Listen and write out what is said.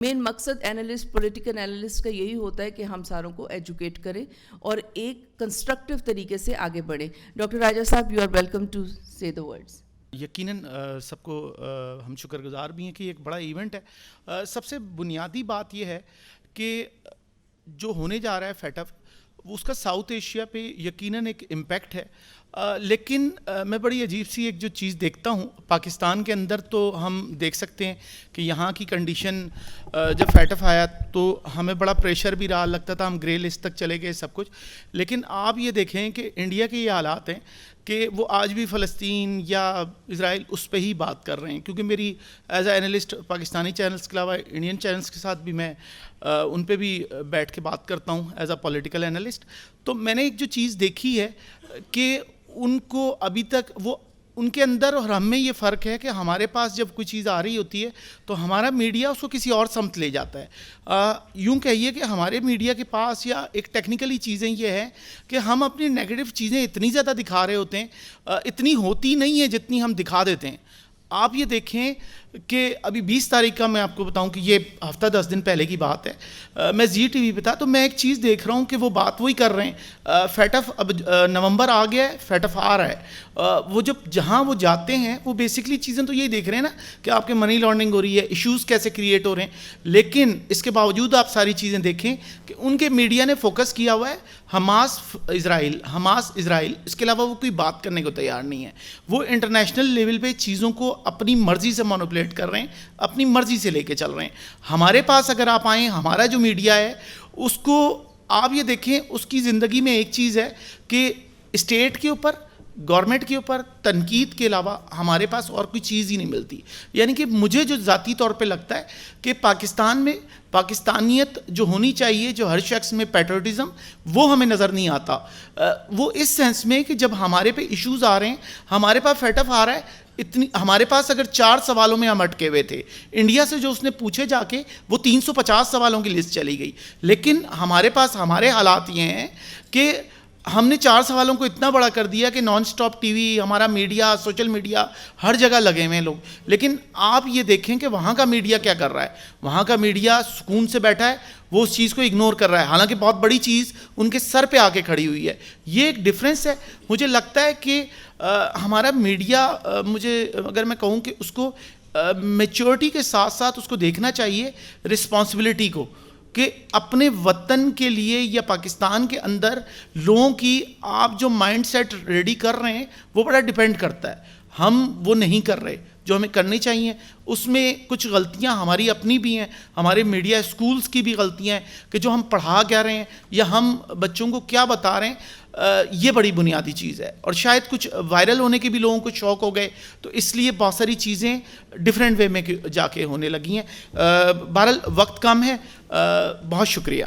مین مقصد analyst political analyst کا یہی ہوتا ہے کہ ہم ساروں کو ایجوکیٹ کریں اور ایک کنسٹرکٹیو طریقے سے آگے بڑھیں. ڈاکٹر راجہ صاحب, یو آر ویلکم ٹو سے دا ورڈز. یقیناً سب کو ہم شکر گزار بھی ہیں کہ ایک بڑا ایونٹ ہے. سب سے بنیادی بات یہ ہے کہ جو ہونے جا رہا ہے فیٹ اپ, اس کا ساؤتھ ایشیا پہ یقیناً ایک امپیکٹ ہے. لیکن میں بڑی عجیب سی ایک جو چیز دیکھتا ہوں پاکستان کے اندر, تو ہم دیکھ سکتے ہیں کہ یہاں کی کنڈیشن جب فیٹ اپ آیا تو ہمیں بڑا پریشر بھی رہا, لگتا تھا ہم گرے لسٹ تک چلے گئے سب کچھ. لیکن آپ یہ دیکھیں کہ انڈیا کے یہ حالات ہیں کہ وہ آج بھی فلسطین یا اسرائیل اس پہ ہی بات کر رہے ہیں. کیونکہ میری as a analyst Pakistani channels کے علاوہ انڈین چینلز کے ساتھ بھی میں ان پہ بھی بیٹھ کے بات کرتا ہوں ایز اے پولیٹیکل اینالسٹ. تو میں نے ایک جو چیز دیکھی ہے کہ ان کو ابھی تک وہ ان کے اندر اور ہم میں یہ فرق ہے کہ ہمارے پاس جب کوئی چیز آ رہی ہوتی ہے تو ہمارا میڈیا اس کو کسی اور سمت لے جاتا ہے. یوں کہیے کہ ہمارے میڈیا کے پاس یا ایک ٹیکنیکلی چیزیں یہ ہیں کہ ہم اپنی نیگیٹو چیزیں اتنی زیادہ دکھا رہے ہوتے ہیں, اتنی ہوتی نہیں ہیں جتنی ہم دکھا دیتے ہیں. آپ یہ دیکھیں کہ ابھی 20 تاریخ کا میں آپ کو بتاؤں کہ یہ ہفتہ 10 دن پہلے کی بات ہے, میں زی ٹی وی پہ تھا تو میں ایک چیز دیکھ رہا ہوں کہ وہ بات وہی کر رہے ہیں. فیٹ اف اب نومبر آ گیا ہے, فیٹ اف آ رہا ہے. وہ جب جہاں وہ جاتے ہیں وہ بیسکلی چیزیں تو یہی دیکھ رہے ہیں نا کہ آپ کے منی لانڈرنگ ہو رہی ہے, ایشوز کیسے کریٹ ہو رہے ہیں. لیکن اس کے باوجود آپ ساری چیزیں دیکھیں کہ ان کے میڈیا نے فوکس کیا ہوا ہے حماس اسرائیل, اس کے علاوہ وہ کوئی بات کرنے کو تیار نہیں ہے. وہ انٹرنیشنل لیول پہ چیزوں کو اپنی مرضی سے مینوپولیٹ کر رہے ہیں, اپنی مرضی سے لے کے چل رہے ہیں. ہمارے پاس اگر آپ آئیں, ہمارا جو میڈیا ہے اس کو آپ یہ دیکھیں, اس کی زندگی میں ایک چیز ہے کہ اسٹیٹ کے اوپر, گورنمنٹ کے اوپر تنقید کے علاوہ ہمارے پاس اور کوئی چیز ہی نہیں ملتی. یعنی کہ مجھے جو ذاتی طور پہ لگتا ہے کہ پاکستان میں پاکستانیت جو ہونی چاہیے, جو ہر شخص میں پیٹریوٹزم, وہ ہمیں نظر نہیں آتا. وہ اس سینس میں کہ جب ہمارے پہ ایشوز آ رہے ہیں, ہمارے پاس فیٹ اپ آ رہا ہے, ہمارے پاس اگر 4 سوالوں میں ہم اٹکے ہوئے تھے, انڈیا سے جو اس نے پوچھے جا کے وہ 350 سوالوں کی لسٹ چلی گئی. لیکن ہمارے پاس ہمارے حالات یہ ہیں کہ ہم نے 4 سوالوں کو اتنا بڑا کر دیا کہ نان سٹاپ ٹی وی, ہمارا میڈیا, سوشل میڈیا, ہر جگہ لگے ہوئے ہیں لوگ. لیکن آپ یہ دیکھیں کہ وہاں کا میڈیا کیا کر رہا ہے. وہاں کا میڈیا سکون سے بیٹھا ہے, وہ اس چیز کو اگنور کر رہا ہے, حالانکہ بہت بڑی چیز ان کے سر پہ آ کے کھڑی ہوئی ہے. یہ ایک ڈفرینس ہے. مجھے لگتا ہے کہ ہمارا میڈیا, مجھے اگر میں کہوں کہ اس کو میچورٹی کے ساتھ ساتھ اس کو دیکھنا چاہیے رسپانسبلٹی کو, کہ اپنے وطن کے لیے یا پاکستان کے اندر لوگوں کی آپ جو مائنڈ سیٹ ریڈی کر رہے ہیں وہ بڑا ڈیپینڈ کرتا ہے. ہم وہ نہیں کر رہے جو ہمیں کرنی چاہیے. اس میں کچھ غلطیاں ہماری اپنی بھی ہیں, ہمارے میڈیا اسکولز کی بھی غلطیاں ہیں کہ جو ہم پڑھا کیا رہے ہیں یا ہم بچوں کو کیا بتا رہے ہیں. یہ بڑی بنیادی چیز ہے. اور شاید کچھ وائرل ہونے کے بھی لوگوں کو شوق ہو گئے, تو اس لیے بہت ساری چیزیں ڈفرینٹ وے میں جا کے ہونے لگی ہیں. بہرحال وقت کم ہے. بہت شکریہ.